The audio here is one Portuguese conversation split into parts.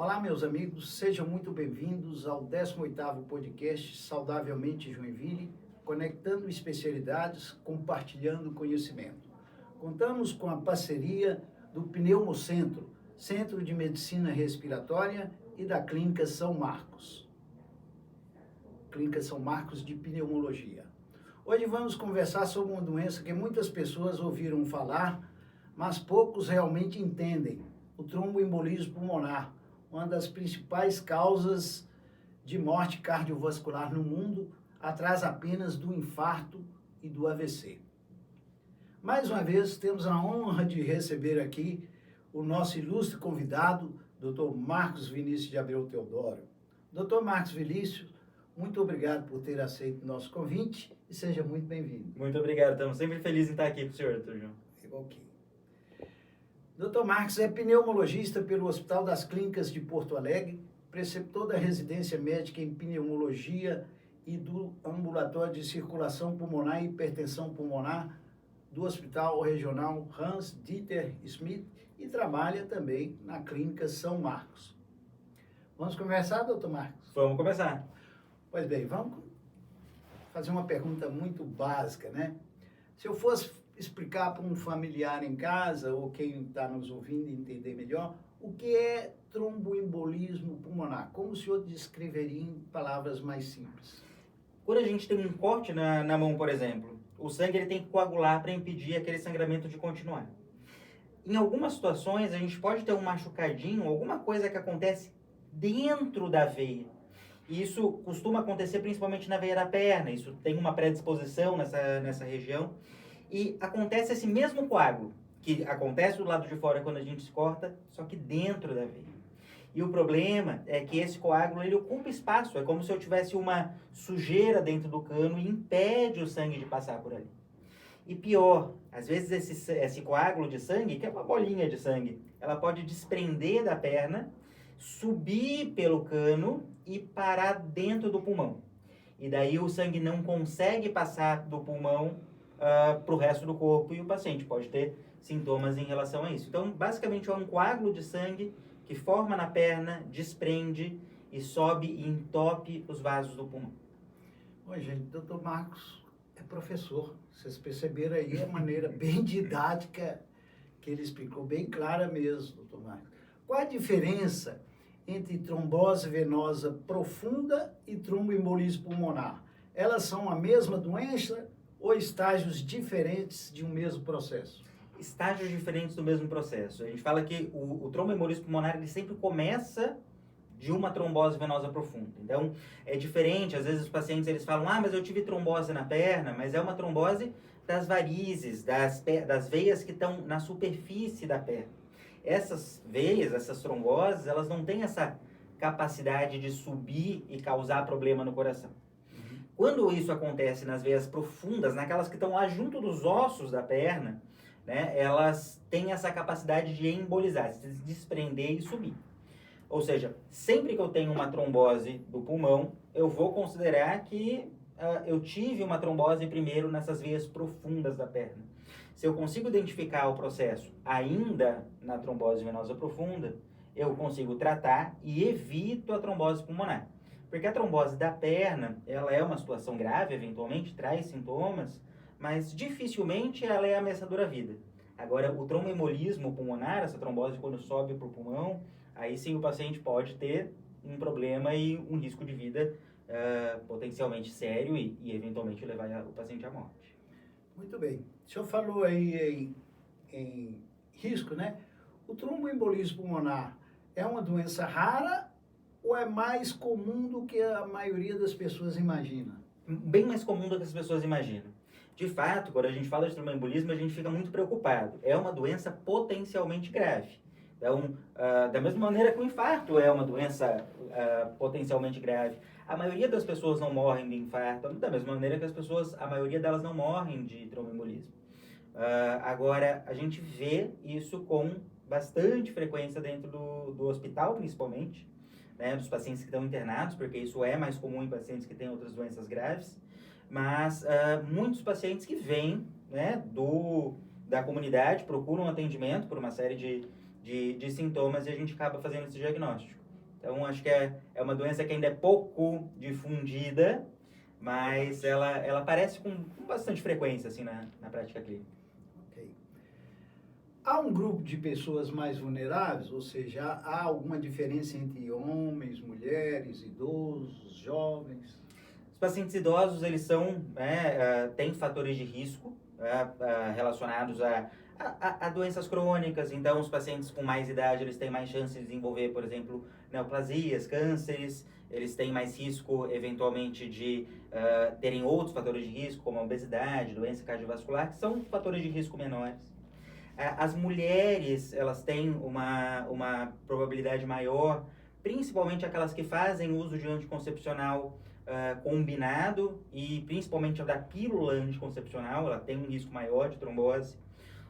Olá, meus amigos, sejam muito bem-vindos ao 18º podcast Saudavelmente Joinville, conectando especialidades, compartilhando conhecimento. Contamos com a parceria do Pneumocentro, Centro de Medicina Respiratória, e da Clínica São Marcos. Clínica São Marcos de Pneumologia. Hoje vamos conversar sobre uma doença que muitas pessoas ouviram falar, mas poucos realmente entendem, o tromboembolismo pulmonar, uma das principais causas de morte cardiovascular no mundo, atrás apenas do infarto e do AVC. Mais uma vez, temos a honra de receber aqui o nosso ilustre convidado, Dr. Marcos Vinícius de Abreu Teodoro. Dr. Marcos Vinícius, muito obrigado por ter aceito o nosso convite e seja muito bem-vindo. Muito obrigado, estamos sempre felizes em estar aqui com o senhor, Dr. João. Ok. Dr. Marcos é pneumologista pelo Hospital das Clínicas de Porto Alegre, preceptor da residência médica em pneumologia e do ambulatório de circulação pulmonar e hipertensão pulmonar do Hospital Regional Hans Dieter Schmidt e trabalha também na Clínica São Marcos. Vamos conversar, doutor Marcos? Vamos começar. Pois bem, vamos fazer uma pergunta muito básica, né? Se eu fosse explicar para um familiar em casa, ou quem está nos ouvindo entender melhor, o que é tromboembolismo pulmonar? Como o senhor descreveria em palavras mais simples? Quando a gente tem um corte na mão, por exemplo, o sangue ele tem que coagular para impedir aquele sangramento de continuar. Em algumas situações, a gente pode ter um machucadinho, alguma coisa que acontece dentro da veia. E isso costuma acontecer principalmente na veia da perna, isso tem uma predisposição nessa região. E acontece esse mesmo coágulo, que acontece do lado de fora quando a gente se corta, só que dentro da veia. E o problema é que esse coágulo ele ocupa espaço, é como se eu tivesse uma sujeira dentro do cano e impede o sangue de passar por ali. E pior, às vezes esse coágulo de sangue, que é uma bolinha de sangue, ela pode desprender da perna, subir pelo cano e parar dentro do pulmão. E daí o sangue não consegue passar do pulmão para o resto do corpo e o paciente pode ter sintomas em relação a isso. Então, basicamente, é um coágulo de sangue que forma na perna, desprende e sobe e entope os vasos do pulmão. Oi, gente, doutor Marcos é professor. Vocês perceberam aí a maneira bem didática que ele explicou, bem clara mesmo, doutor Marcos. Qual a diferença entre trombose venosa profunda e tromboembolismo pulmonar? Elas são a mesma doença ou estágios diferentes de um mesmo processo? Estágios diferentes do mesmo processo. A gente fala que o tromboembolismo pulmonar ele sempre começa de uma trombose venosa profunda. Então, é diferente. Às vezes os pacientes eles falam, mas eu tive trombose na perna, mas é uma trombose das varizes, das veias que estão na superfície da perna. Essas veias, essas tromboses, elas não têm essa capacidade de subir e causar problema no coração. Quando isso acontece nas veias profundas, naquelas que estão lá junto dos ossos da perna, né, elas têm essa capacidade de embolizar, se desprender e subir. Ou seja, sempre que eu tenho uma trombose do pulmão, eu vou considerar que eu tive uma trombose primeiro nessas veias profundas da perna. Se eu consigo identificar o processo ainda na trombose venosa profunda, eu consigo tratar e evito a trombose pulmonar. Porque a trombose da perna, ela é uma situação grave, eventualmente, traz sintomas, mas dificilmente ela é ameaçadora à vida. Agora, o tromboembolismo pulmonar, essa trombose quando sobe para o pulmão, aí sim o paciente pode ter um problema e um risco de vida potencialmente sério e eventualmente levar o paciente à morte. Muito bem. O senhor falou aí em risco, né? O tromboembolismo pulmonar é uma doença rara ou é mais comum do que a maioria das pessoas imagina? Bem mais comum do que as pessoas imaginam. De fato, quando a gente fala de tromboembolismo, a gente fica muito preocupado. É uma doença potencialmente grave. Então, da mesma maneira que o infarto é uma doença potencialmente grave, a maioria das pessoas não morrem de infarto, da mesma maneira que a maioria delas não morrem de tromboembolismo. Agora, a gente vê isso com bastante frequência dentro do hospital, principalmente, né, dos pacientes que estão internados, porque isso é mais comum em pacientes que têm outras doenças graves, mas muitos pacientes que vêm, né, da comunidade procuram atendimento por uma série de sintomas e a gente acaba fazendo esse diagnóstico. Então, acho que é uma doença que ainda é pouco difundida, mas ela aparece com bastante frequência, assim, na prática clínica. Ok. Há um grupo de pessoas mais vulneráveis, ou seja, há alguma diferença entre homens, mulheres, idosos, jovens? Os pacientes idosos, eles têm fatores de risco relacionados a doenças crônicas. Então, os pacientes com mais idade, eles têm mais chance de desenvolver, por exemplo, neoplasias, cânceres. Eles têm mais risco, eventualmente, de terem outros fatores de risco, como a obesidade, doença cardiovascular, que são fatores de risco menores. As mulheres, elas têm uma probabilidade maior, principalmente aquelas que fazem uso de anticoncepcional combinado e principalmente a da pílula anticoncepcional, ela tem um risco maior de trombose.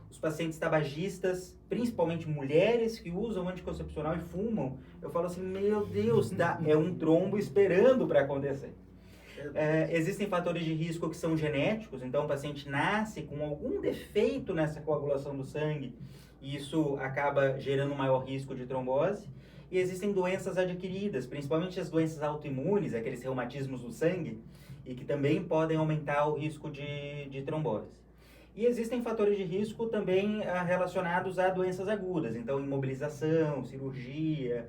Os pacientes tabagistas, principalmente mulheres que usam anticoncepcional e fumam, eu falo assim, meu Deus, é um trombo esperando para acontecer. Existem fatores de risco que são genéticos, então o paciente nasce com algum defeito nessa coagulação do sangue e isso acaba gerando um maior risco de trombose. E existem doenças adquiridas, principalmente as doenças autoimunes, aqueles reumatismos do sangue, e que também podem aumentar o risco de trombose. E existem fatores de risco também relacionados a doenças agudas, então imobilização, cirurgia,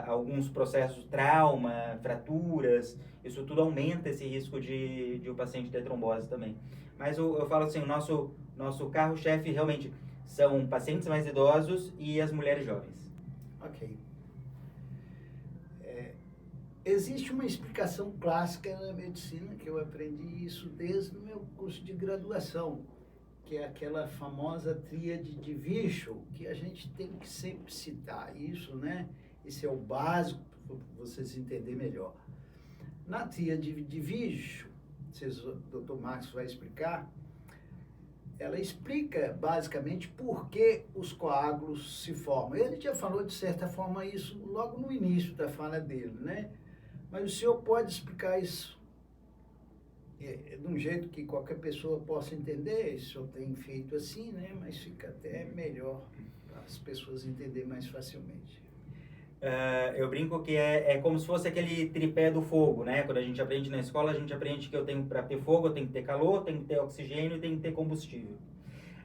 alguns processos de trauma, fraturas, isso tudo aumenta esse risco de o paciente ter trombose também. Mas eu falo assim, o nosso carro-chefe realmente são pacientes mais idosos e as mulheres jovens. Ok. Existe uma explicação clássica na medicina, que eu aprendi isso desde o meu curso de graduação, que é aquela famosa tríade de Virchow, que a gente tem que sempre citar isso, né? Esse é o básico para vocês entenderem melhor. Na tríade de Virchow, o Dr. Marcos vai explicar, ela explica basicamente por que os coágulos se formam. Ele já falou de certa forma isso logo no início da fala dele, né? Mas o senhor pode explicar isso de um jeito que qualquer pessoa possa entender. O senhor tem feito assim, né? Mas fica até melhor para as pessoas entenderem mais facilmente. Eu brinco que é como se fosse aquele tripé do fogo, né? Quando a gente aprende na escola, a gente aprende que eu tenho, para ter fogo, eu tenho que ter calor, tenho que ter oxigênio e tenho que ter combustível.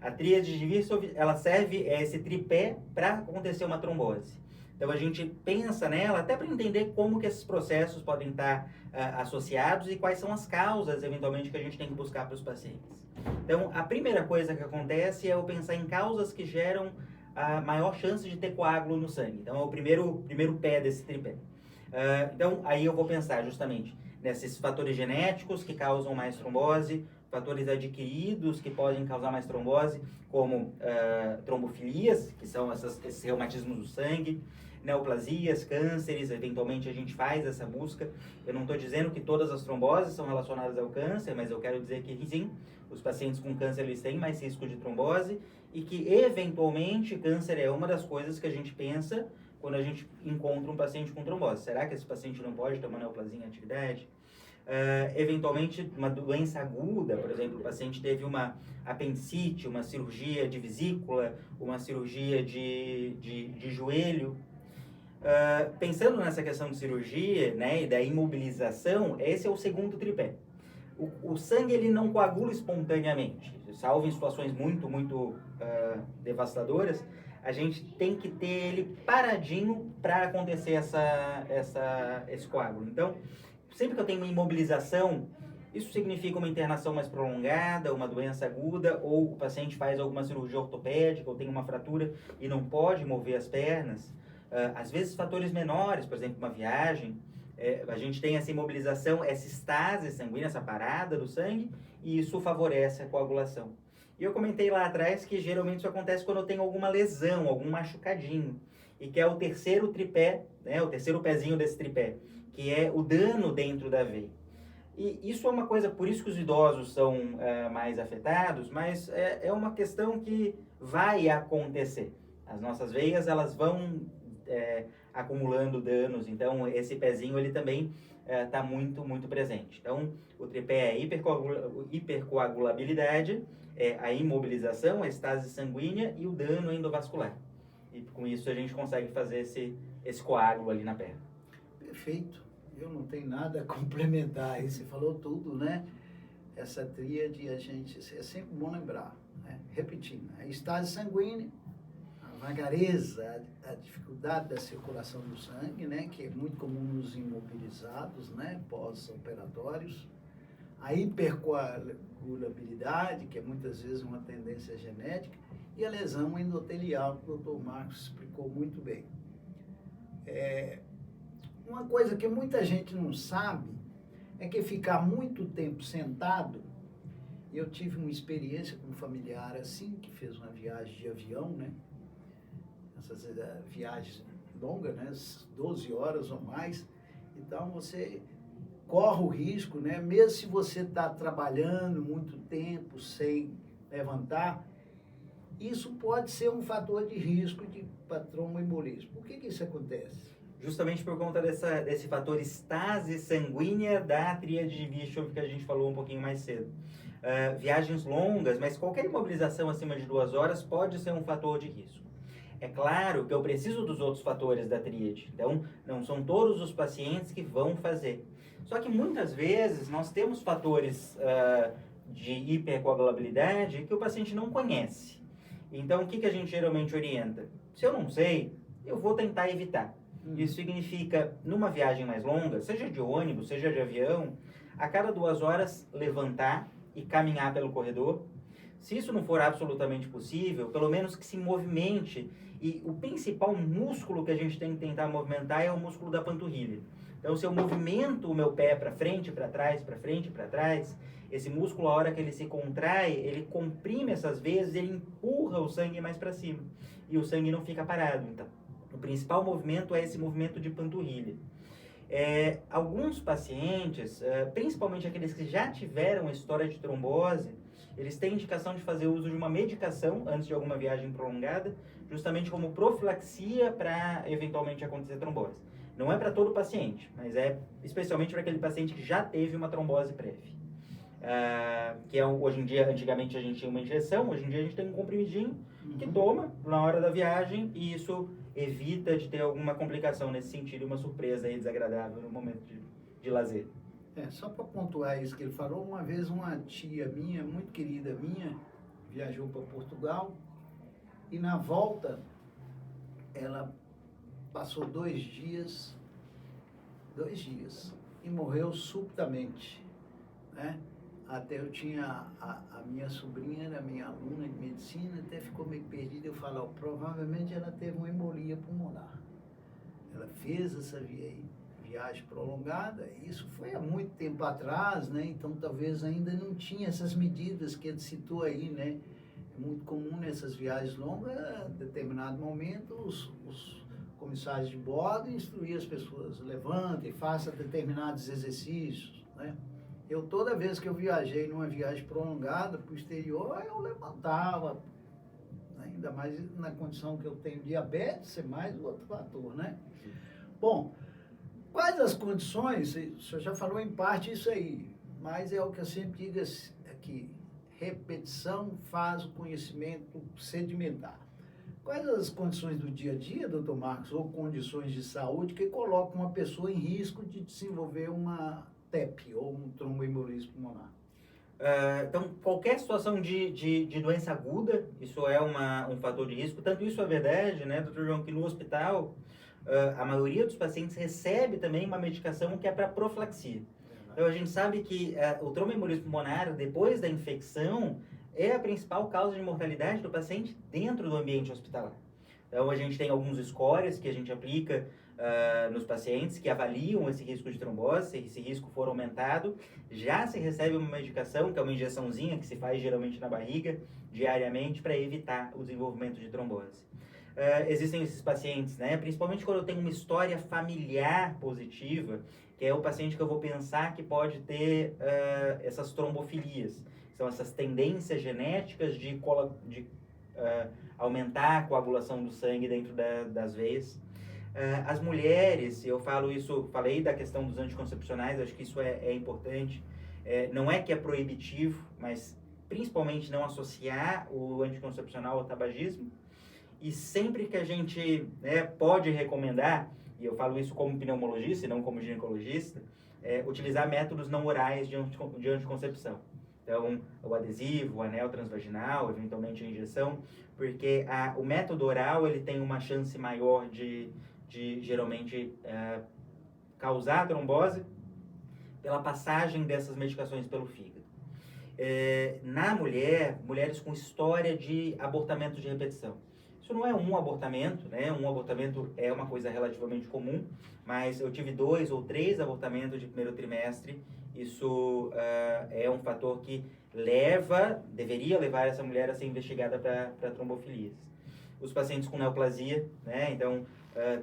A tríade de Virchow, ela serve esse tripé para acontecer uma trombose. Então a gente pensa nela até para entender como que esses processos podem estar associados e quais são as causas, eventualmente, que a gente tem que buscar para os pacientes. Então, a primeira coisa que acontece é eu pensar em causas que geram a maior chance de ter coágulo no sangue. Então, é o primeiro pé desse tripé. Então, aí eu vou pensar justamente nesses fatores genéticos que causam mais trombose, fatores adquiridos que podem causar mais trombose, como trombofilias, que são esses reumatismos do sangue, neoplasias, cânceres, eventualmente a gente faz essa busca. Eu não estou dizendo que todas as tromboses são relacionadas ao câncer, mas eu quero dizer que sim, os pacientes com câncer eles têm mais risco de trombose e que eventualmente câncer é uma das coisas que a gente pensa quando a gente encontra um paciente com trombose. Será que esse paciente não pode ter uma neoplasia em atividade? Eventualmente uma doença aguda, por exemplo, o paciente teve uma apendicite, uma cirurgia de vesícula, uma cirurgia de joelho. Pensando nessa questão de cirurgia, né, e da imobilização, esse é o segundo tripé. O sangue ele não coagula espontaneamente, salvo em situações muito devastadoras. A gente tem que ter ele paradinho para acontecer esse coágulo. Então, sempre que eu tenho uma imobilização, isso significa uma internação mais prolongada, uma doença aguda, ou o paciente faz alguma cirurgia ortopédica, ou tem uma fratura e não pode mover as pernas. Às vezes, fatores menores, por exemplo, uma viagem, a gente tem essa imobilização, essa estase sanguínea, essa parada do sangue, e isso favorece a coagulação. E eu comentei lá atrás que geralmente isso acontece quando eu tenho alguma lesão, algum machucadinho, e que é o terceiro tripé, né, o terceiro pezinho desse tripé, que é o dano dentro da veia. E isso é uma coisa, por isso que os idosos são mais afetados, mas é uma questão que vai acontecer. As nossas veias, elas vão acumulando danos, então esse pezinho ele também está muito presente. Então, o tripé é hipercoagulabilidade, a imobilização, a estase sanguínea e o dano endovascular. E com isso a gente consegue fazer esse coágulo ali na perna. Perfeito. Eu não tenho nada a complementar aí, você falou tudo, né? Essa tríade, é sempre bom lembrar, né? Repetindo, a estase sanguínea, a vagareza, a dificuldade da circulação do sangue, né? Que é muito comum nos imobilizados, né? Pós-operatórios, a hipercoagulabilidade, que é muitas vezes uma tendência genética, e a lesão endotelial, que o Dr. Marcos explicou muito bem. Uma coisa que muita gente não sabe é que ficar muito tempo sentado, eu tive uma experiência com um familiar assim, que fez uma viagem de avião, né? Essas viagens longas, né? 12 horas ou mais. Então, você corre o risco, né? Mesmo se você está trabalhando muito tempo sem levantar, isso pode ser um fator de risco para tromboembolismo. Por que isso acontece? Justamente por conta desse fator estase sanguínea da tríade de Bischoff que a gente falou um pouquinho mais cedo. Viagens longas, mas qualquer imobilização acima de 2 horas pode ser um fator de risco. É claro que eu preciso dos outros fatores da tríade, então não são todos os pacientes que vão fazer. Só que muitas vezes nós temos fatores de hipercoagulabilidade que o paciente não conhece. Então o que a gente geralmente orienta? Se eu não sei, eu vou tentar evitar. Isso significa, numa viagem mais longa, seja de ônibus, seja de avião, a cada 2 horas levantar e caminhar pelo corredor. Se isso não for absolutamente possível, pelo menos que se movimente. E o principal músculo que a gente tem que tentar movimentar é o músculo da panturrilha. Então, se eu movimento o meu pé para frente, para trás, para frente, para trás, esse músculo, a hora que ele se contrai, ele comprime essas veias, ele empurra o sangue mais para cima. E o sangue não fica parado, então. O principal movimento é esse movimento de panturrilha. Alguns pacientes, principalmente aqueles que já tiveram história de trombose, eles têm indicação de fazer uso de uma medicação antes de alguma viagem prolongada, justamente como profilaxia para eventualmente acontecer trombose. Não é para todo paciente, mas é especialmente para aquele paciente que já teve uma trombose prévia. Hoje em dia, antigamente a gente tinha uma injeção, hoje em dia a gente tem um comprimidinho que toma na hora da viagem e isso evita de ter alguma complicação nesse sentido, uma surpresa aí desagradável no momento de lazer. Só para pontuar isso que ele falou, uma vez uma tia minha, muito querida minha, viajou para Portugal e na volta ela passou 2 dias e morreu subitamente, né? Até eu tinha a minha sobrinha, era minha aluna de medicina, até ficou meio perdida. Eu falo, provavelmente ela teve uma embolia pulmonar. Ela fez essa viagem prolongada, isso foi há muito tempo atrás, né? Então talvez ainda não tinha essas medidas que ele citou aí, né? É muito comum nessas viagens longas, em determinado momento, os comissários de bordo instruir as pessoas, levantem, façam determinados exercícios, né? Toda vez que eu viajei numa viagem prolongada para o exterior, eu levantava, ainda mais na condição que eu tenho diabetes, é mais outro fator, né? Bom, quais as condições? O senhor já falou em parte isso aí, mas é o que eu sempre digo aqui, repetição faz o conhecimento sedimentar. Quais as condições do dia a dia, doutor Marcos, ou condições de saúde que colocam uma pessoa em risco de desenvolver uma TEP, ou um tromboembolismo pulmonar? Então, qualquer situação de doença aguda, isso é um fator de risco. Tanto isso é verdade, né, doutor João, que no hospital, a maioria dos pacientes recebe também uma medicação que é para profilaxia. Então, a gente sabe que o tromboembolismo pulmonar, depois da infecção, é a principal causa de mortalidade do paciente dentro do ambiente hospitalar. Então, a gente tem alguns scores que a gente aplica nos pacientes que avaliam esse risco de trombose. Se esse risco for aumentado, já se recebe uma medicação, que é uma injeçãozinha que se faz geralmente na barriga, diariamente, para evitar o desenvolvimento de trombose. Existem esses pacientes, né, principalmente quando eu tenho uma história familiar positiva, que é o paciente que eu vou pensar que pode ter essas trombofilias. São essas tendências genéticas de aumentar a coagulação do sangue dentro das veias. As mulheres, eu falei da questão dos anticoncepcionais, acho que isso é importante. Não é que é proibitivo, mas principalmente não associar o anticoncepcional ao tabagismo. e sempre que a gente, né, pode recomendar, e eu falo isso como pneumologista e não como ginecologista, utilizar métodos não orais de anticoncepção. Então, o adesivo, o anel transvaginal, eventualmente a injeção, porque o método oral ele tem uma chance maior de geralmente causar trombose pela passagem dessas medicações pelo fígado. Na mulheres com história de abortamento de repetição. Isso não é um abortamento, né? Um abortamento é uma coisa relativamente comum, mas eu tive 2 ou 3 abortamentos de primeiro trimestre. Isso é um fator que deveria levar essa mulher a ser investigada para trombofilias. Os pacientes com neoplasia, né? Então,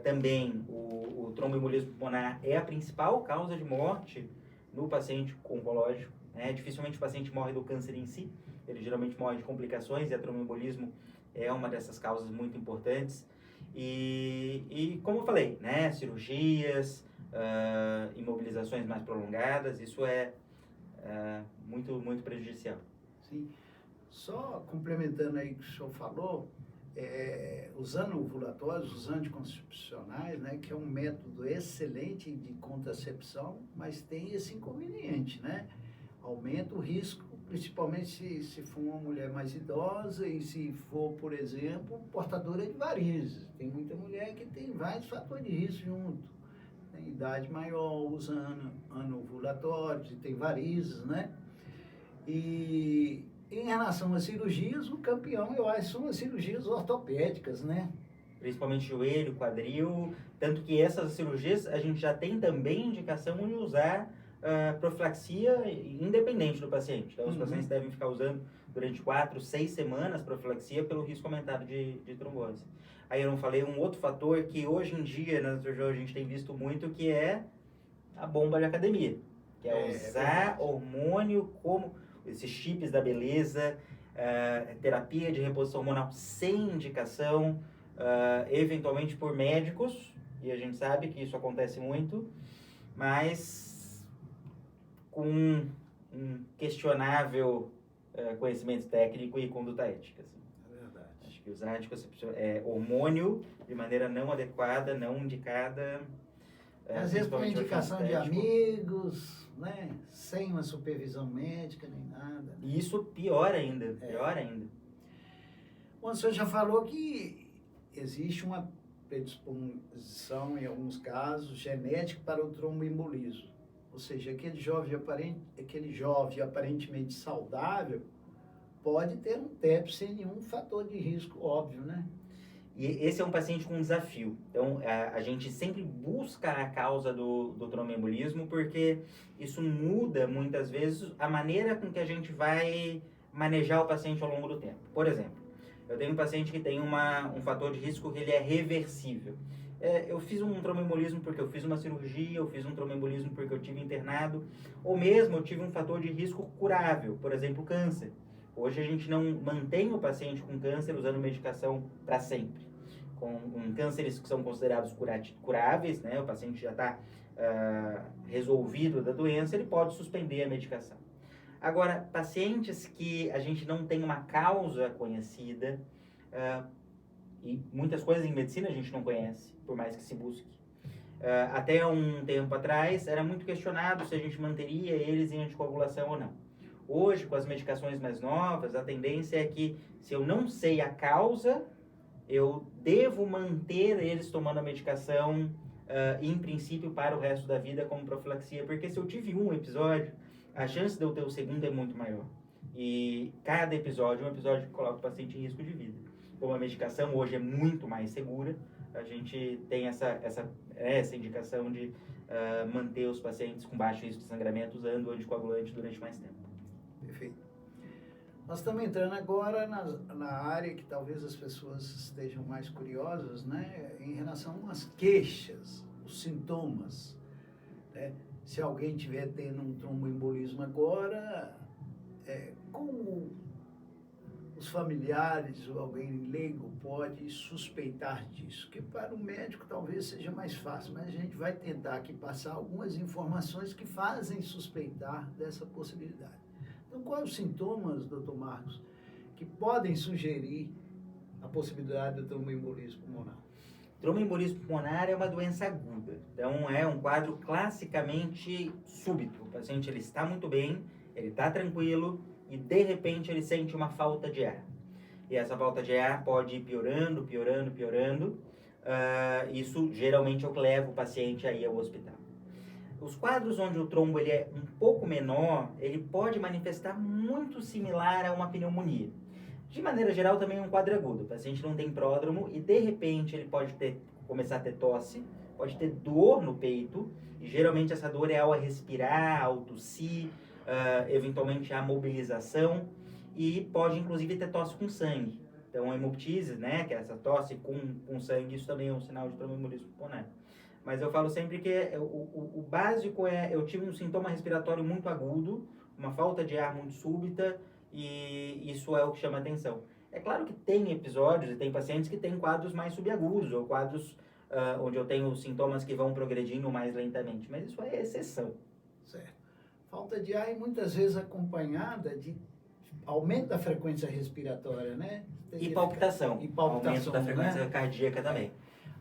também o tromboembolismo pulmonar é a principal causa de morte no paciente oncológico. Né? Dificilmente o paciente morre do câncer em si, ele geralmente morre de complicações, e a tromboembolismo é uma dessas causas muito importantes. E como eu falei, né? Cirurgias, imobilizações mais prolongadas, isso é muito, muito prejudicial. Sim. Só complementando aí o que o senhor falou, os anovulatórios, os anticoncepcionais, né, que é um método excelente de contracepção, mas tem esse inconveniente, né? Aumenta o risco, principalmente se for uma mulher mais idosa e se for, por exemplo, portadora de varizes. Tem muita mulher que tem vários fatores de risco junto. Tem idade maior, usa anovulatórios e tem varizes, né? E em relação às cirurgias, o campeão, eu acho, são as cirurgias ortopédicas, né? Principalmente joelho, quadril, tanto que essas cirurgias a gente já tem também indicação de usar profilaxia independente do paciente. Então, os pacientes devem ficar usando durante 4, 6 semanas profilaxia pelo risco aumentado de trombose. Aí eu não falei um outro fator que hoje em dia na a gente tem visto muito, que é a bomba de academia, que é usar hormônio como esses chips da beleza, terapia de reposição hormonal sem indicação, eventualmente por médicos, e a gente sabe que isso acontece muito, mas com um questionável conhecimento técnico e conduta ética. Assim. É verdade. Acho que usar hormônio de maneira não adequada, não indicada. Às vezes por indicação de amigos, né? Sem uma supervisão médica nem nada. E isso pior ainda, pior ainda. Bom, o senhor já falou que existe uma predisposição, em alguns casos, genética para o tromboembolismo. Ou seja, aquele jovem aparentemente saudável pode ter um TEP sem nenhum fator de risco óbvio, né? E esse é um paciente com desafio. Então, a gente sempre busca a causa do tromboembolismo, porque isso muda, muitas vezes, a maneira com que a gente vai manejar o paciente ao longo do tempo. Por exemplo, eu tenho um paciente que tem um fator de risco que ele é reversível. Eu fiz um tromboembolismo porque eu fiz uma cirurgia, eu fiz um tromboembolismo porque eu tive internado, ou mesmo eu tive um fator de risco curável, por exemplo, câncer. Hoje a gente não mantém o paciente com câncer usando medicação para sempre. Com cânceres que são considerados curáveis, né, o paciente já está resolvido da doença, ele pode suspender a medicação. Agora, pacientes que a gente não tem uma causa conhecida, e muitas coisas em medicina a gente não conhece, por mais que se busque. Até um tempo atrás, era muito questionado se a gente manteria eles em anticoagulação ou não. Hoje, com as medicações mais novas, a tendência é que, se eu não sei a causa, eu devo manter eles tomando a medicação, em princípio, para o resto da vida como profilaxia. Porque se eu tive um episódio, a chance de eu ter o segundo é muito maior. E cada episódio é um episódio que coloca o paciente em risco de vida. Como a medicação hoje é muito mais segura, a gente tem essa indicação de manter os pacientes com baixo risco de sangramento usando o anticoagulante durante mais tempo. Perfeito. Nós estamos entrando agora na área que talvez as pessoas estejam mais curiosas, né? Em relação às queixas, os sintomas. Né? Se alguém estiver tendo um tromboembolismo agora, como os familiares ou alguém leigo pode suspeitar disso? Porque para o médico talvez seja mais fácil, mas a gente vai tentar aqui passar algumas informações que fazem suspeitar dessa possibilidade. Então, quais os sintomas, doutor Marcos, que podem sugerir a possibilidade do tromboembolismo pulmonar? Tromboembolismo pulmonar é uma doença aguda, então é um quadro classicamente súbito. O paciente ele está muito bem, ele está tranquilo e de repente ele sente uma falta de ar. E essa falta de ar pode ir piorando, piorando, piorando. Isso geralmente é o que leva o paciente aí ao hospital. Os quadros onde o trombo ele é um pouco menor, ele pode manifestar muito similar a uma pneumonia. De maneira geral, também é um quadro agudo. O paciente não tem pródromo e, de repente, ele pode começar a ter tosse, pode ter dor no peito, e geralmente essa dor é ao respirar, ao tossir, eventualmente a mobilização, e pode, inclusive, ter tosse com sangue. Então, a hemoptise, né, que é essa tosse com sangue, isso também é um sinal de tromboembolismo pulmonar. Mas eu falo sempre que o básico é, eu tive um sintoma respiratório muito agudo, uma falta de ar muito súbita, e isso é o que chama atenção. É claro que tem episódios e tem pacientes que têm quadros mais subagudos, ou quadros onde eu tenho sintomas que vão progredindo mais lentamente, mas isso é exceção. Certo. Falta de ar e muitas vezes acompanhada de aumento da frequência respiratória, né? E palpitação. E palpitação, aumento da frequência, né, cardíaca também.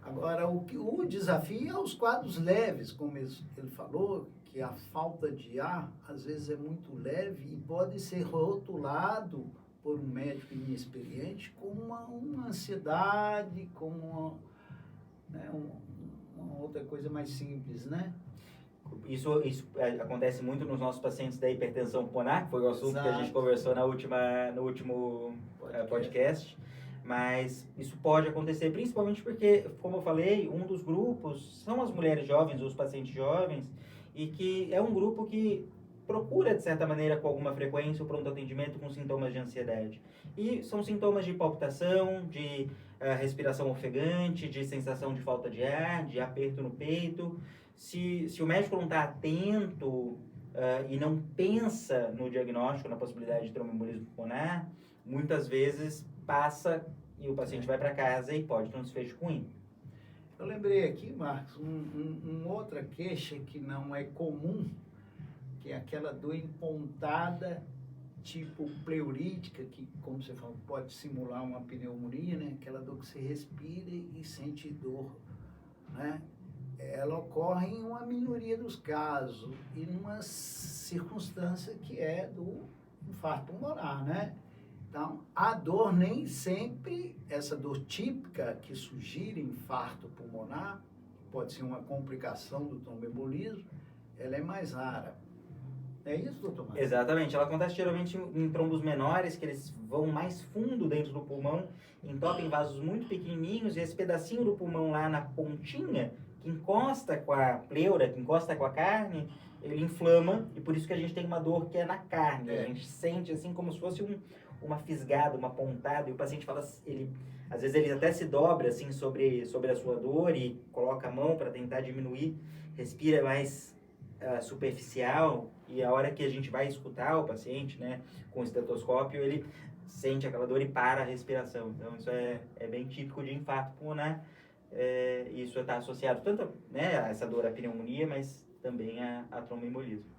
Agora, o desafio é os quadros leves, como ele falou, que a falta de ar, às vezes, é muito leve e pode ser rotulado por um médico inexperiente como uma ansiedade, como uma outra coisa mais simples, né? Isso acontece muito nos nossos pacientes da hipertensão pulmonar, que foi o assunto que a gente Exato. conversou no último podcast. Mas isso pode acontecer principalmente porque, como eu falei, um dos grupos são as mulheres jovens, os pacientes jovens, e que é um grupo que procura, de certa maneira, com alguma frequência, o pronto atendimento com sintomas de ansiedade. E são sintomas de palpitação, de respiração ofegante, de sensação de falta de ar, de aperto no peito. Se o médico não está atento e não pensa no diagnóstico, na possibilidade de tromboembolismo pulmonar, muitas vezes passa e o paciente vai para casa e pode ter um desfecho ruim. Eu lembrei aqui, Marcos, outra queixa que não é comum, que é aquela dor empontada, tipo pleurítica, que, como você falou, pode simular uma pneumonia, né? Aquela dor que você respira e sente dor, né? Ela ocorre em uma minoria dos casos e numa circunstância que é do infarto pulmonar, né? Então, a dor nem sempre, essa dor típica que sugira infarto pulmonar, pode ser uma complicação do tromboembolismo, ela é mais rara. É isso, doutor Marcos? Exatamente. Ela acontece geralmente em trombos menores, que eles vão mais fundo dentro do pulmão, entopem vasos muito pequenininhos, e esse pedacinho do pulmão lá na pontinha, que encosta com a pleura, que encosta com a carne, ele inflama, e por isso que a gente tem uma dor que é na carne. A gente sente assim como se fosse uma fisgada, uma pontada, e o paciente fala, às vezes ele até se dobra assim sobre a sua dor e coloca a mão para tentar diminuir, respira mais superficial, e a hora que a gente vai escutar o paciente, né, com o estetoscópio, ele sente aquela dor e para a respiração. Então isso é bem típico de infarto pulmonar. Isso está associado tanto, né, a essa dor à pneumonia, mas também a tromboembolismo.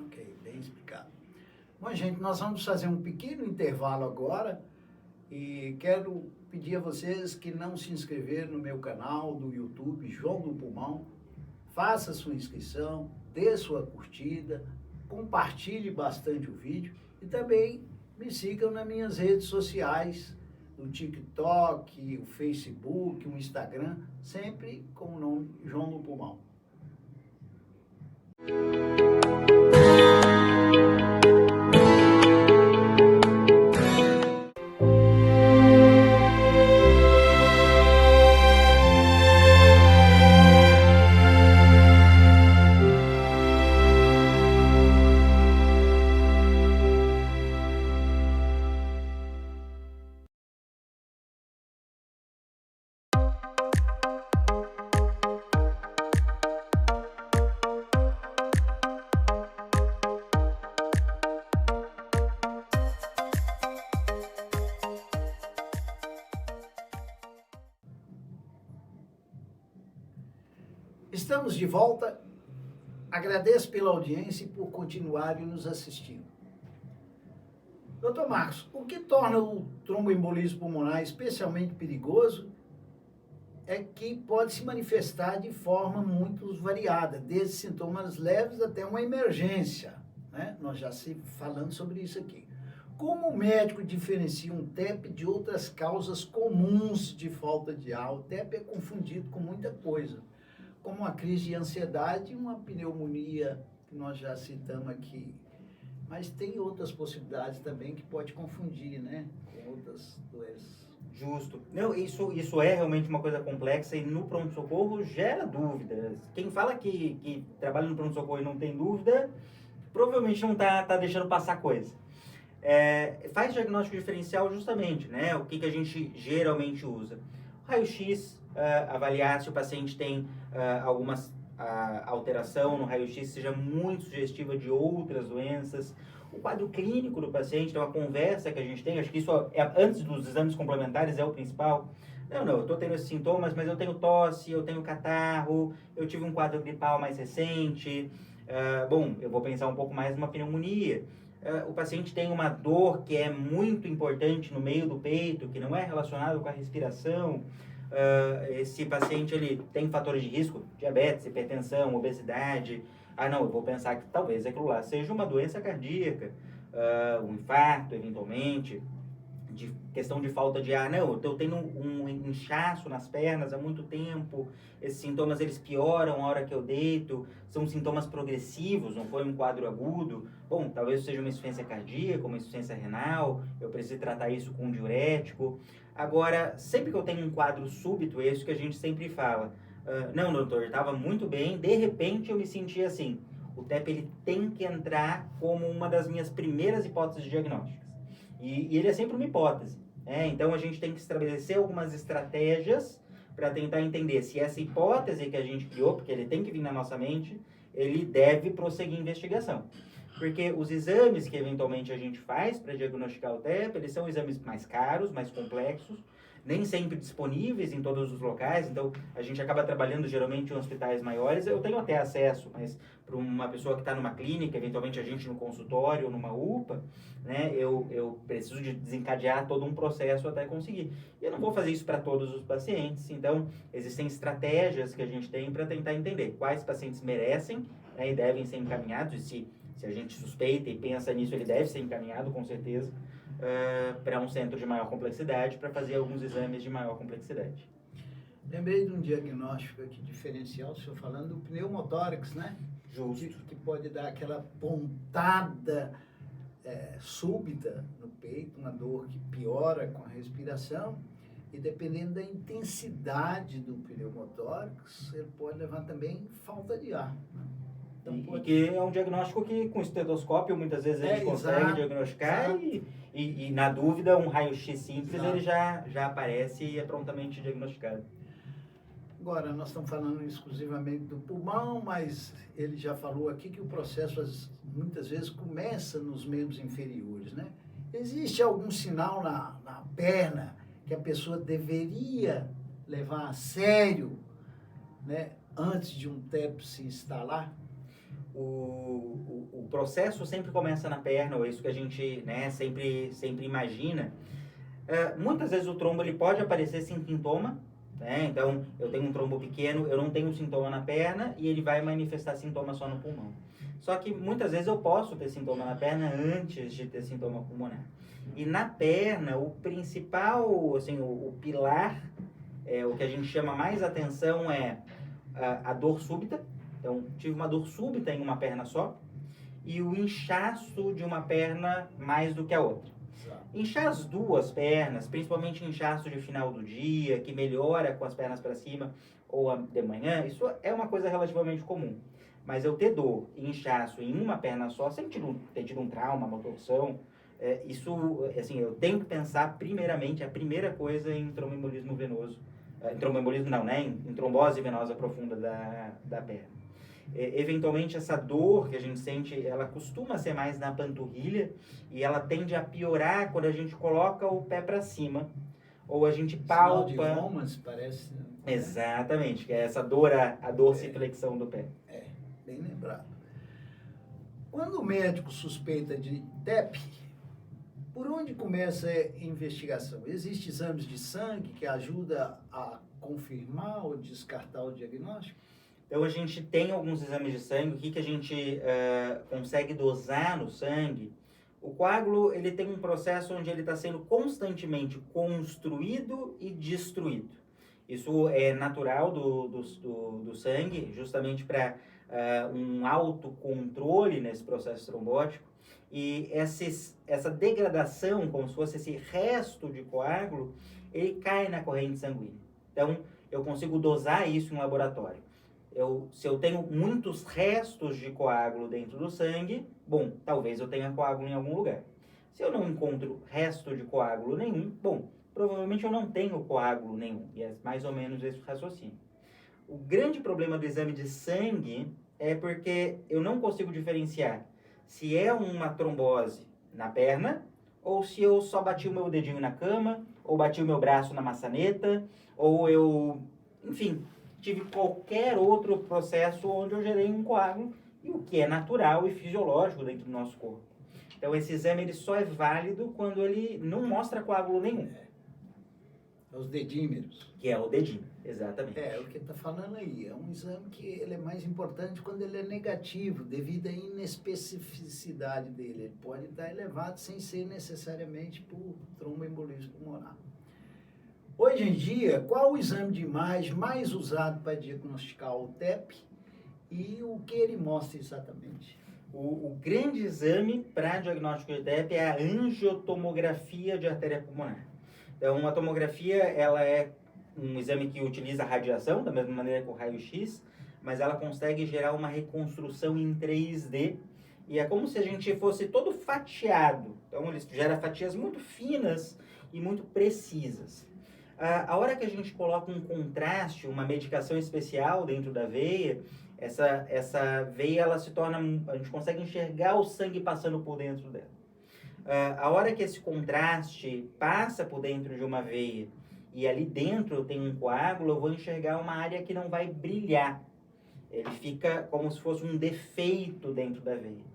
Ok, bem explicado. Bom, gente, nós vamos fazer um pequeno intervalo agora e quero pedir a vocês que não se inscreveram no meu canal do YouTube, João do Pulmão, faça sua inscrição, dê sua curtida, compartilhe bastante o vídeo e também me sigam nas minhas redes sociais, no TikTok, o Facebook, o Instagram, sempre com o nome João do Pulmão. Estamos de volta. Agradeço pela audiência e por continuarem nos assistindo. Doutor Marcos, o que torna o tromboembolismo pulmonar especialmente perigoso é que pode se manifestar de forma muito variada, desde sintomas leves até uma emergência, né? Nós já se falando sobre isso aqui. Como o médico diferencia um TEP de outras causas comuns de falta de ar? O TEP é confundido com muita coisa, como uma crise de ansiedade e uma pneumonia, que nós já citamos aqui. Mas tem outras possibilidades também que pode confundir, né, com outras doenças. Justo. Não, isso é realmente uma coisa complexa e no pronto-socorro gera dúvidas. Quem fala que trabalha no pronto-socorro e não tem dúvida, provavelmente não tá deixando passar coisa. Faz diagnóstico diferencial justamente, né? O que a gente geralmente usa? Raio-X, avaliar se o paciente tem algumas alteração no raio-x seja muito sugestiva de outras doenças. O quadro clínico do paciente, então a conversa que a gente tem, acho que isso antes dos exames complementares é o principal. Não, eu estou tendo esses sintomas, mas eu tenho tosse, eu tenho catarro, eu tive um quadro gripal mais recente. Bom, eu vou pensar um pouco mais numa pneumonia. O paciente tem uma dor que é muito importante no meio do peito, que não é relacionado com a respiração. Esse paciente ele tem fatores de risco, diabetes, hipertensão, obesidade. Não, eu vou pensar que talvez aquilo lá seja uma doença cardíaca, um infarto, eventualmente, de questão de falta de ar. Não, eu estou tendo um inchaço nas pernas há muito tempo, esses sintomas eles pioram a hora que eu deito, são sintomas progressivos, não foi um quadro agudo. Bom, talvez seja uma insuficiência cardíaca, uma insuficiência renal, eu preciso tratar isso com um diurético. Agora, sempre que eu tenho um quadro súbito, é isso que a gente sempre fala. Não, doutor, estava muito bem, de repente eu me senti assim. O TEP ele tem que entrar como uma das minhas primeiras hipóteses diagnósticas. E ele é sempre uma hipótese. Então a gente tem que estabelecer algumas estratégias para tentar entender se essa hipótese que a gente criou, porque ele tem que vir na nossa mente, ele deve prosseguir a investigação. Porque os exames que eventualmente a gente faz para diagnosticar o TEP, eles são exames mais caros, mais complexos, nem sempre disponíveis em todos os locais, então a gente acaba trabalhando geralmente em hospitais maiores. Eu tenho até acesso, mas para uma pessoa que está numa clínica, eventualmente a gente no consultório ou numa UPA, né, eu preciso de desencadear todo um processo até conseguir. E eu não vou fazer isso para todos os pacientes, então existem estratégias que a gente tem para tentar entender quais pacientes merecem, né, e devem ser encaminhados, e se a gente suspeita e pensa nisso, ele deve ser encaminhado com certeza para um centro de maior complexidade, para fazer alguns exames de maior complexidade. Lembrei de um diagnóstico aqui diferencial, o senhor falando do pneumotórax, né? Justo. Que pode dar aquela pontada súbita no peito, uma dor que piora com a respiração, e dependendo da intensidade do pneumotórax, ele pode levar também falta de ar, né? Então, e que é um diagnóstico que com estetoscópio muitas vezes a gente consegue diagnosticar e na dúvida um raio-x simples ele já aparece e é prontamente diagnosticado. Agora, nós estamos falando exclusivamente do pulmão, mas ele já falou aqui que o processo muitas vezes começa nos membros inferiores, né? Existe algum sinal na perna que a pessoa deveria levar a sério, né, antes de um TEP se instalar? O processo sempre começa na perna, ou é isso que a gente, né, sempre imagina. Muitas vezes o trombo ele pode aparecer sem sintoma, né? Então, eu tenho um trombo pequeno, eu não tenho sintoma na perna e ele vai manifestar sintoma só no pulmão. Só que muitas vezes eu posso ter sintoma na perna antes de ter sintoma pulmonar. E na perna, o principal, assim, o pilar, o que a gente chama mais atenção é a dor súbita. Então, tive uma dor súbita em uma perna só e o inchaço de uma perna mais do que a outra. Inchar as duas pernas, principalmente inchaço de final do dia, que melhora com as pernas para cima ou de manhã, isso é uma coisa relativamente comum. Mas eu ter dor e inchaço em uma perna só, sem ter tido um trauma, uma torção, isso, assim, eu tenho que pensar primeiramente, a primeira coisa em tromboembolismo venoso. Em tromboembolismo não, né? Em trombose venosa profunda da perna. Eventualmente essa dor que a gente sente, ela costuma ser mais na panturrilha e ela tende a piorar quando a gente coloca o pé para cima ou a gente palpa. Sinal de Romans, parece. Né? Exatamente, que é essa dor, a dorsiflexão do pé. Bem lembrado. Quando o médico suspeita de TEP, Por onde começa a investigação? Existem exames de sangue que ajudam a confirmar ou descartar o diagnóstico? Então, a gente tem alguns exames de sangue. O que a gente consegue dosar no sangue? O coágulo, ele tem um processo onde ele está sendo constantemente construído e destruído. Isso é natural do sangue, justamente para um autocontrole nesse processo trombótico. E essa degradação, como se fosse esse resto de coágulo, ele cai na corrente sanguínea. Então, eu consigo dosar isso em laboratório. Se eu tenho muitos restos de coágulo dentro do sangue, bom, talvez eu tenha coágulo em algum lugar. Se eu não encontro resto de coágulo nenhum, bom, provavelmente eu não tenho coágulo nenhum. E é mais ou menos esse o raciocínio. O grande problema do exame de sangue é porque eu não consigo diferenciar se é uma trombose na perna ou se eu só bati o meu dedinho na cama, ou bati o meu braço na maçaneta, ou eu, enfim, tive qualquer outro processo onde eu gerei um coágulo, e o que é natural e fisiológico dentro do nosso corpo. Então, esse exame ele só é válido quando ele não mostra coágulo nenhum. É os dedímeros. Que é o dedinho, exatamente. É o que está falando aí. É um exame que ele é mais importante quando ele é negativo, devido à inespecificidade dele. Ele pode estar elevado sem ser necessariamente por tromboembolismo pulmonar. Hoje em dia, qual o exame de imagem mais usado para diagnosticar o TEP e o que ele mostra exatamente? O grande exame para diagnóstico de TEP é a angiotomografia de artéria pulmonar. Então, a tomografia, ela é um exame que utiliza radiação, da mesma maneira que o raio-x, mas ela consegue gerar uma reconstrução em 3D, e é como se a gente fosse todo fatiado. Então, ele gera fatias muito finas e muito precisas. A hora que a gente coloca um contraste, uma medicação especial dentro da veia, essa veia, ela se torna, a gente consegue enxergar o sangue passando por dentro dela. A hora que esse contraste passa por dentro de uma veia e ali dentro eu tenho um coágulo, eu vou enxergar uma área que não vai brilhar. Ele fica como se fosse um defeito dentro da veia.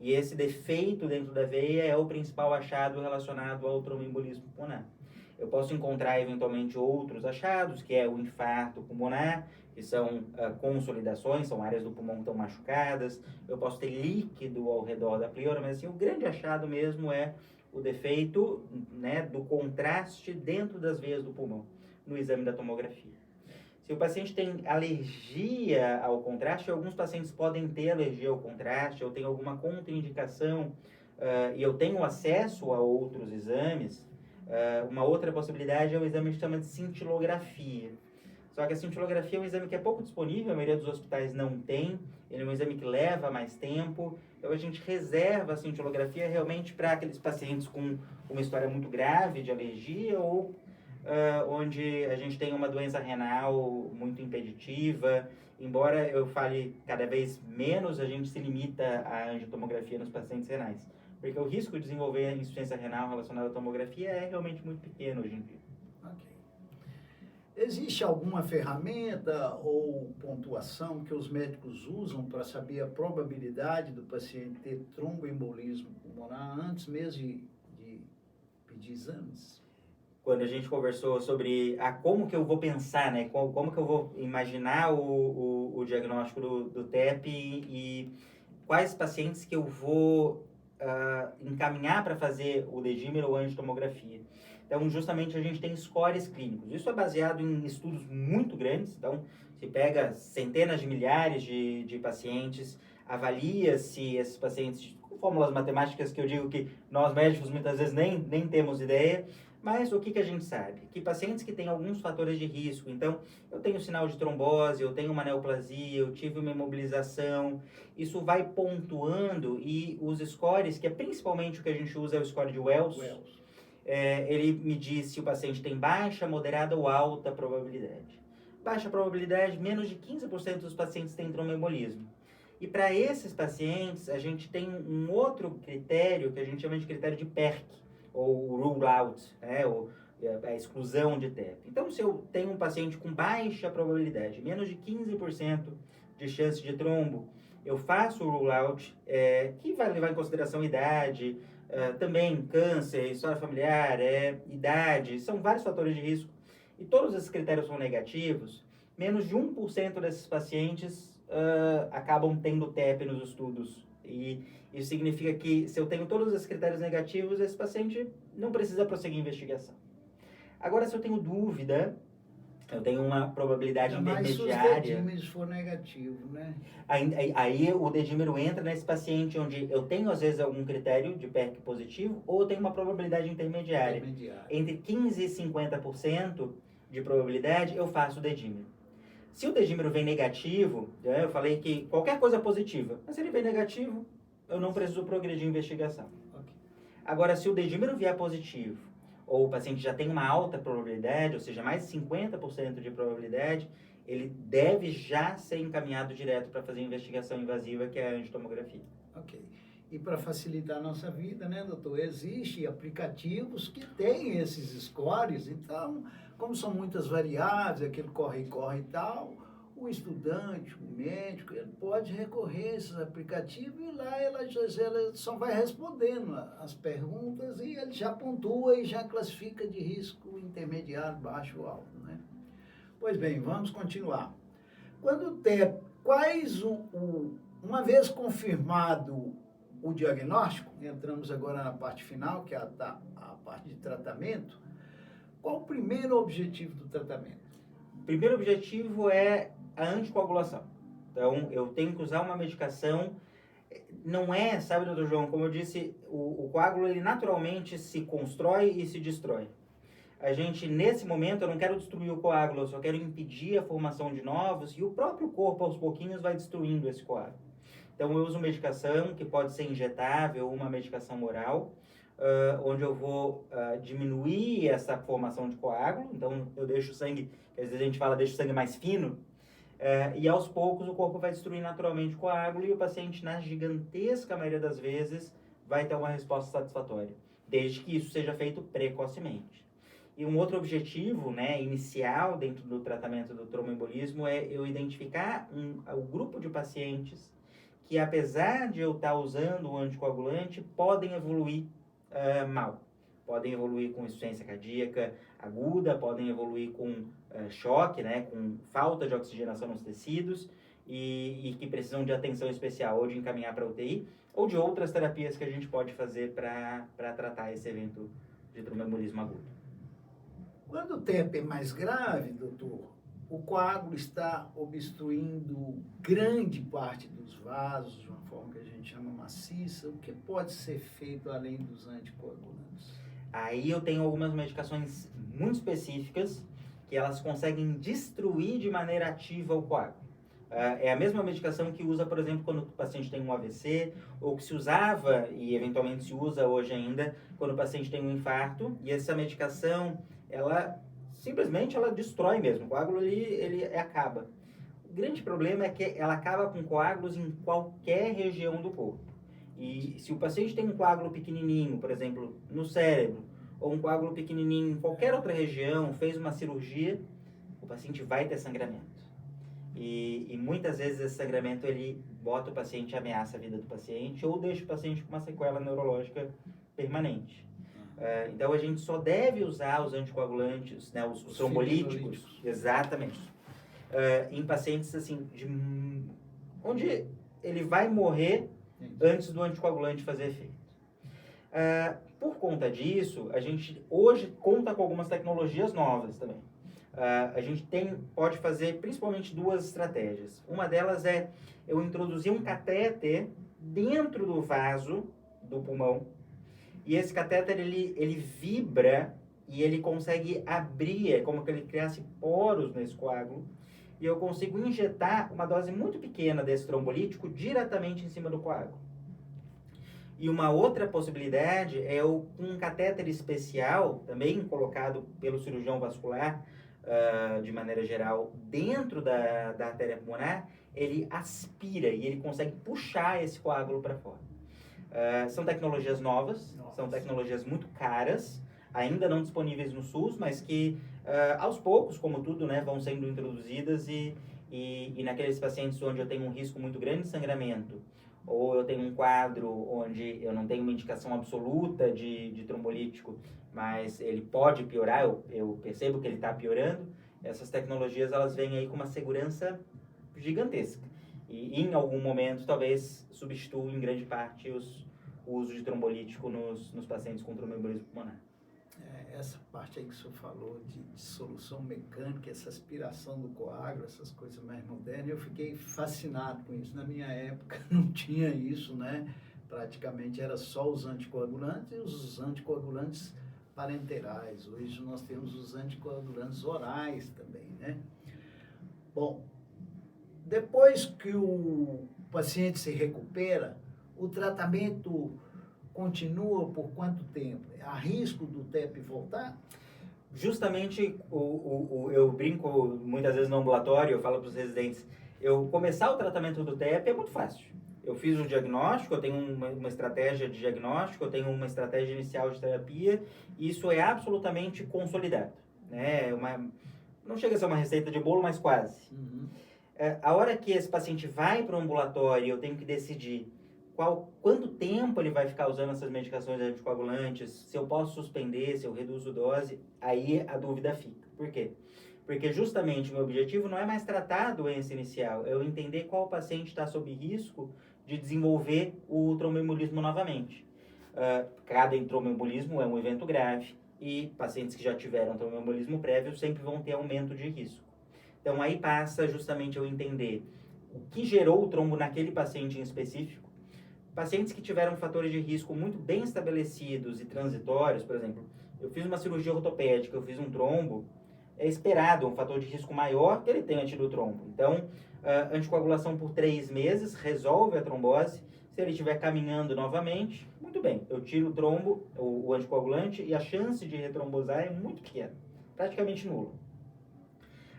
E esse defeito dentro da veia é o principal achado relacionado ao tromboembolismo pulmonar. Eu posso encontrar eventualmente outros achados, que é o infarto pulmonar, que são consolidações, são áreas do pulmão que estão machucadas. Eu posso ter líquido ao redor da pleura, mas assim, o grande achado mesmo é o defeito, né, do contraste dentro das veias do pulmão, no exame da tomografia. Se o paciente tem alergia ao contraste, alguns pacientes podem ter alergia ao contraste, ou tem alguma contraindicação, e eu tenho acesso a outros exames. Uma outra possibilidade é o exame que chama de cintilografia. Só que a cintilografia é um exame que é pouco disponível, a maioria dos hospitais não tem, ele é um exame que leva mais tempo, então a gente reserva a cintilografia realmente para aqueles pacientes com uma história muito grave de alergia ou onde a gente tem uma doença renal muito impeditiva. Embora eu fale cada vez menos, a gente se limita à angiotomografia nos pacientes renais, porque o risco de desenvolver insuficiência renal relacionada à tomografia é realmente muito pequeno hoje em dia. Existe alguma ferramenta ou pontuação que os médicos usam para saber a probabilidade do paciente ter tromboembolismo pulmonar antes mesmo de pedir exames? Quando a gente conversou sobre como que eu vou pensar, né? Como que eu vou imaginar o diagnóstico do TEP e quais pacientes que eu vou encaminhar para fazer o dedímero ou angiotomografia. Então, justamente, a gente tem scores clínicos. Isso é baseado em estudos muito grandes. Então, se pega centenas de milhares de pacientes, avalia-se esses pacientes com fórmulas matemáticas que eu digo que nós médicos muitas vezes nem temos ideia. Mas o que a gente sabe? Que pacientes que têm alguns fatores de risco, então, eu tenho sinal de trombose, eu tenho uma neoplasia, eu tive uma imobilização, isso vai pontuando e os scores, que é principalmente o que a gente usa, é o score de Wells. Ele me diz se o paciente tem baixa, moderada ou alta probabilidade. Baixa probabilidade, menos de 15% dos pacientes têm tromboembolismo. E para esses pacientes, a gente tem um outro critério que a gente chama de critério de PERC, ou rule out, ou a exclusão de TEP. Então, se eu tenho um paciente com baixa probabilidade, menos de 15% de chance de trombo, eu faço o rule out, que vai levar em consideração idade, também câncer, história familiar, idade, são vários fatores de risco. E todos esses critérios são negativos, menos de 1% desses pacientes acabam tendo TEP nos estudos. E isso significa que se eu tenho todos esses critérios negativos, esse paciente não precisa prosseguir a investigação. Agora, se eu tenho dúvida, eu tenho uma probabilidade intermediária. Mas se os dedímeros for negativo, né? Aí o dedímero entra nesse paciente onde eu tenho, às vezes, algum critério de PERC positivo ou eu tenho uma probabilidade intermediária. Entre 15% e 50% de probabilidade, eu faço o dedímero. Se o dedímero vem negativo, eu falei que qualquer coisa positiva, mas se ele vem negativo, eu não preciso progredir a investigação. Okay. Agora, se o dedímero vier positivo, ou o paciente já tem uma alta probabilidade, ou seja, mais de 50% de probabilidade, ele deve já ser encaminhado direto para fazer a investigação invasiva, que é a angiotomografia. Ok. E para facilitar a nossa vida, né, doutor, existem aplicativos que têm esses scores, então, como são muitas variáveis, aquele corre-corre e tal, o estudante, o médico, ele pode recorrer a esses aplicativos e lá ela só vai respondendo as perguntas e ele já pontua e já classifica de risco intermediário, baixo ou alto, né? Pois bem, vamos continuar. Uma vez confirmado o diagnóstico, entramos agora na parte final, que é a parte de tratamento. Qual o primeiro objetivo do tratamento? O primeiro objetivo é a anticoagulação. Então, eu tenho que usar uma medicação, não é, sabe, doutor João, como eu disse, o coágulo, ele naturalmente se constrói e se destrói. A gente, nesse momento, eu não quero destruir o coágulo, eu só quero impedir a formação de novos e o próprio corpo, aos pouquinhos, vai destruindo esse coágulo. Então, eu uso medicação que pode ser injetável ou uma medicação oral, onde eu vou diminuir essa formação de coágulo. Então, eu deixo o sangue, às vezes a gente fala, deixa o sangue mais fino, e aos poucos o corpo vai destruir naturalmente o coágulo e o paciente, na gigantesca maioria das vezes, vai ter uma resposta satisfatória, desde que isso seja feito precocemente. E um outro objetivo, né, inicial dentro do tratamento do tromboembolismo é eu identificar o grupo de pacientes que, apesar de eu estar usando o anticoagulante, podem evoluir mal. Podem evoluir com insuficiência cardíaca aguda, podem evoluir com choque, né, com falta de oxigenação nos tecidos e que precisam de atenção especial, ou de encaminhar para UTI, ou de outras terapias que a gente pode fazer para tratar esse evento de tromboembolismo agudo. Quando o TEP é mais grave, doutor, o coágulo está obstruindo grande parte dos vasos, de uma forma que a gente chama maciça. O que pode ser feito além dos anticoagulantes? Aí eu tenho algumas medicações muito específicas que elas conseguem destruir de maneira ativa o coágulo. É a mesma medicação que usa, por exemplo, quando o paciente tem um AVC, ou que se usava, e eventualmente se usa hoje ainda, quando o paciente tem um infarto, e essa medicação, ela simplesmente destrói mesmo, o coágulo ele acaba. O grande problema é que ela acaba com coágulos em qualquer região do corpo. E se o paciente tem um coágulo pequenininho, por exemplo, no cérebro, ou um coágulo pequenininho em qualquer outra região, fez uma cirurgia, o paciente vai ter sangramento. E muitas vezes esse sangramento, ele bota o paciente, ameaça a vida do paciente, ou deixa o paciente com uma sequela neurológica permanente. Então, a gente só deve usar os anticoagulantes, né, os trombolíticos, exatamente, em pacientes assim, onde ele vai morrer antes do anticoagulante fazer efeito. Por conta disso, a gente hoje conta com algumas tecnologias novas também. A gente pode fazer principalmente duas estratégias. Uma delas é eu introduzir um catéter dentro do vaso do pulmão, e esse catéter ele vibra e ele consegue abrir, é como que ele criasse poros nesse coágulo, e eu consigo injetar uma dose muito pequena desse trombolítico diretamente em cima do coágulo. E uma outra possibilidade é um catéter especial, também colocado pelo cirurgião vascular, de maneira geral, dentro da artéria pulmonar, ele aspira e ele consegue puxar esse coágulo para fora. São tecnologias novas, são tecnologias muito caras, ainda não disponíveis no SUS, mas que aos poucos, como tudo, né, vão sendo introduzidas e naqueles pacientes onde eu tenho um risco muito grande de sangramento, ou eu tenho um quadro onde eu não tenho uma indicação absoluta de trombolítico, mas ele pode piorar, eu percebo que ele está piorando, essas tecnologias elas vêm aí com uma segurança gigantesca. E em algum momento talvez substitua em grande parte o uso de trombolítico nos pacientes com tromboembolismo pulmonar. Essa parte aí que o senhor falou de solução mecânica, essa aspiração do coágulo, essas coisas mais modernas, eu fiquei fascinado com isso. Na minha época não tinha isso, né? Praticamente era só os anticoagulantes e os anticoagulantes parenterais. Hoje nós temos os anticoagulantes orais também, né? Bom, depois que o paciente se recupera, o tratamento continua por quanto tempo? Há risco do TEP voltar? Justamente, eu brinco muitas vezes no ambulatório, eu falo para os residentes, eu começar o tratamento do TEP é muito fácil. Eu fiz o diagnóstico, eu tenho uma estratégia de diagnóstico, eu tenho uma estratégia inicial de terapia, e isso é absolutamente consolidado. Né? Não chega a ser uma receita de bolo, mas quase. Uhum. A hora que esse paciente vai para o ambulatório, eu tenho que decidir quanto tempo ele vai ficar usando essas medicações anticoagulantes, se eu posso suspender, se eu reduzo dose, aí a dúvida fica. Por quê? Porque justamente o meu objetivo não é mais tratar a doença inicial, é eu entender qual paciente está sob risco de desenvolver o tromboembolismo novamente. Cada tromboembolismo é um evento grave e pacientes que já tiveram tromboembolismo prévio sempre vão ter aumento de risco. Então aí passa justamente eu entender o que gerou o trombo naquele paciente em específico. Pacientes que tiveram fatores de risco muito bem estabelecidos e transitórios, por exemplo, eu fiz uma cirurgia ortopédica, eu fiz um trombo, é esperado um fator de risco maior que ele tenha tido trombo. Então, anticoagulação por 3 meses resolve a trombose. Se ele estiver caminhando novamente, muito bem, eu tiro o trombo, o anticoagulante, e a chance de retrombosar é muito pequena, praticamente nula.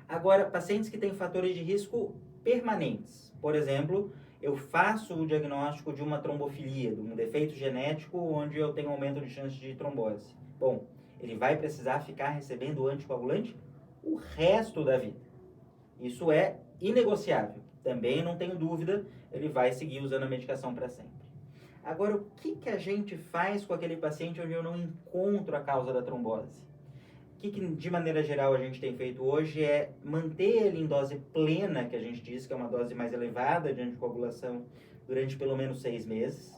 Agora, pacientes que têm fatores de risco permanentes, por exemplo, eu faço o diagnóstico de uma trombofilia, de um defeito genético onde eu tenho aumento de chance de trombose. Bom, ele vai precisar ficar recebendo o anticoagulante o resto da vida. Isso é inegociável. Também não tenho dúvida, ele vai seguir usando a medicação para sempre. Agora, o que a gente faz com aquele paciente onde eu não encontro a causa da trombose? O que de maneira geral a gente tem feito hoje é manter ele em dose plena, que a gente diz que é uma dose mais elevada de anticoagulação, durante pelo menos 6 meses.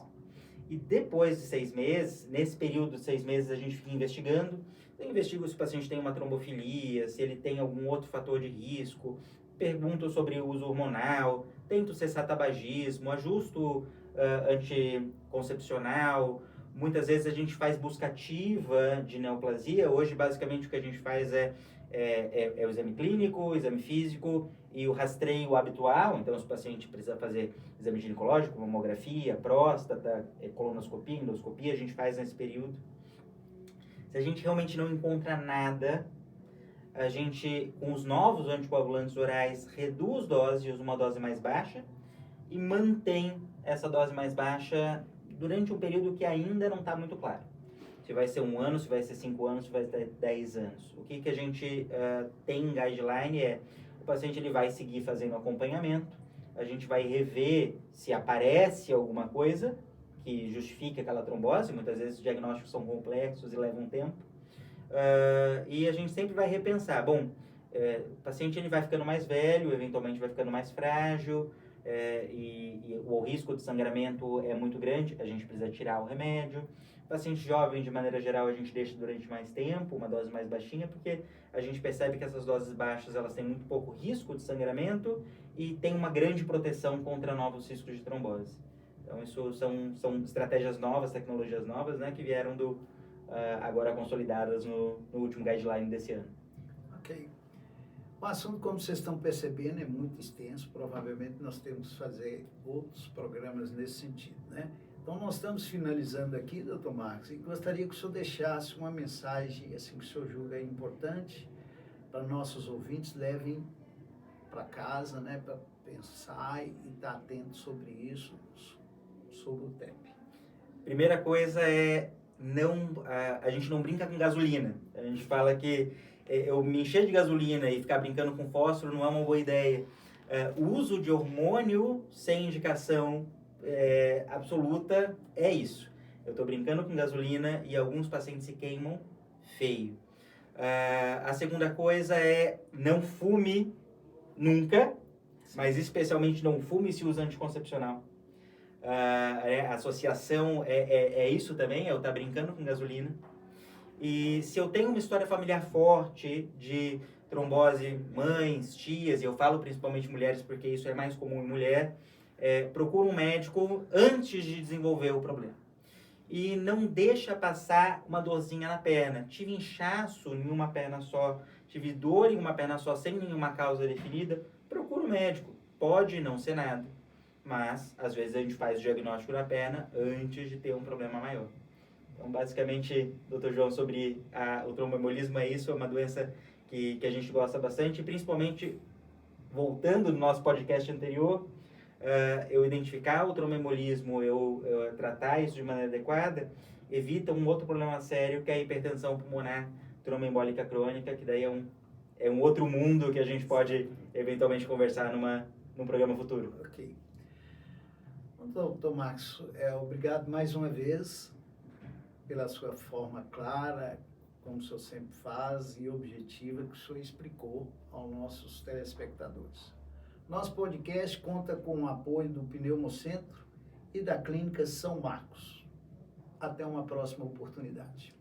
E depois de 6 meses, nesse período de 6 meses, a gente fica investigando. Eu investigo se o paciente tem uma trombofilia, se ele tem algum outro fator de risco, pergunto sobre o uso hormonal, tento cessar tabagismo, ajusto anticoncepcional. Muitas vezes a gente faz busca ativa de neoplasia. Hoje, basicamente, o que a gente faz é o exame clínico, o exame físico e o rastreio habitual. Então, se o paciente precisa fazer exame ginecológico, mamografia, próstata, colonoscopia, endoscopia, a gente faz nesse período. Se a gente realmente não encontra nada, a gente, com os novos anticoagulantes orais, reduz dose e usa uma dose mais baixa e mantém essa dose mais baixa durante um período que ainda não está muito claro. Se vai ser 1 ano, se vai ser 5 anos, se vai ser 10 anos. O que a gente tem em guideline é, o paciente ele vai seguir fazendo acompanhamento, a gente vai rever se aparece alguma coisa que justifique aquela trombose, muitas vezes os diagnósticos são complexos e levam tempo, e a gente sempre vai repensar, bom, o paciente ele vai ficando mais velho, eventualmente vai ficando mais frágil, e o risco de sangramento é muito grande, a gente precisa tirar o remédio. Paciente jovem, de maneira geral, a gente deixa durante mais tempo, uma dose mais baixinha, porque a gente percebe que essas doses baixas elas têm muito pouco risco de sangramento e tem uma grande proteção contra novos riscos de trombose. Então, isso são estratégias novas, tecnologias novas, né, que vieram agora consolidadas no último guideline desse ano. Ok. O assunto, como vocês estão percebendo, é muito extenso. Provavelmente nós temos que fazer outros programas nesse sentido, né? Então, nós estamos finalizando aqui, doutor Marcos, e gostaria que o senhor deixasse uma mensagem, assim, que o senhor julga importante para nossos ouvintes, levem para casa, né, para pensar e estar atento sobre isso, sobre o TEP. Primeira coisa é, a gente não brinca com gasolina. A gente fala que eu me encher de gasolina e ficar brincando com fósforo não é uma boa ideia. O uso de hormônio sem indicação absoluta é isso. Eu estou brincando com gasolina e alguns pacientes se queimam feio. A segunda coisa é não fume nunca, mas especialmente não fume se usa anticoncepcional. A associação é isso também, é eu estar brincando com gasolina. E se eu tenho uma história familiar forte de trombose, mães, tias, e eu falo principalmente mulheres porque isso é mais comum em mulher, procura um médico antes de desenvolver o problema. E não deixa passar uma dorzinha na perna. Tive inchaço em uma perna só, tive dor em uma perna só, sem nenhuma causa definida, procura um médico. Pode não ser nada, mas às vezes a gente faz o diagnóstico na perna antes de ter um problema maior. Então, basicamente, Dr. João, sobre o tromboembolismo é isso, é uma doença que a gente gosta bastante, e principalmente, voltando no nosso podcast anterior, eu identificar o tromboembolismo, eu tratar isso de maneira adequada, evita um outro problema sério, que é a hipertensão pulmonar tromboembólica crônica, que daí é um outro mundo que a gente pode eventualmente conversar num programa futuro. Ok. Então, Dr. Marcos, obrigado mais uma vez pela sua forma clara, como o senhor sempre faz, e objetiva que o senhor explicou aos nossos telespectadores. Nosso podcast conta com o apoio do Pneumocentro e da Clínica São Marcos. Até uma próxima oportunidade.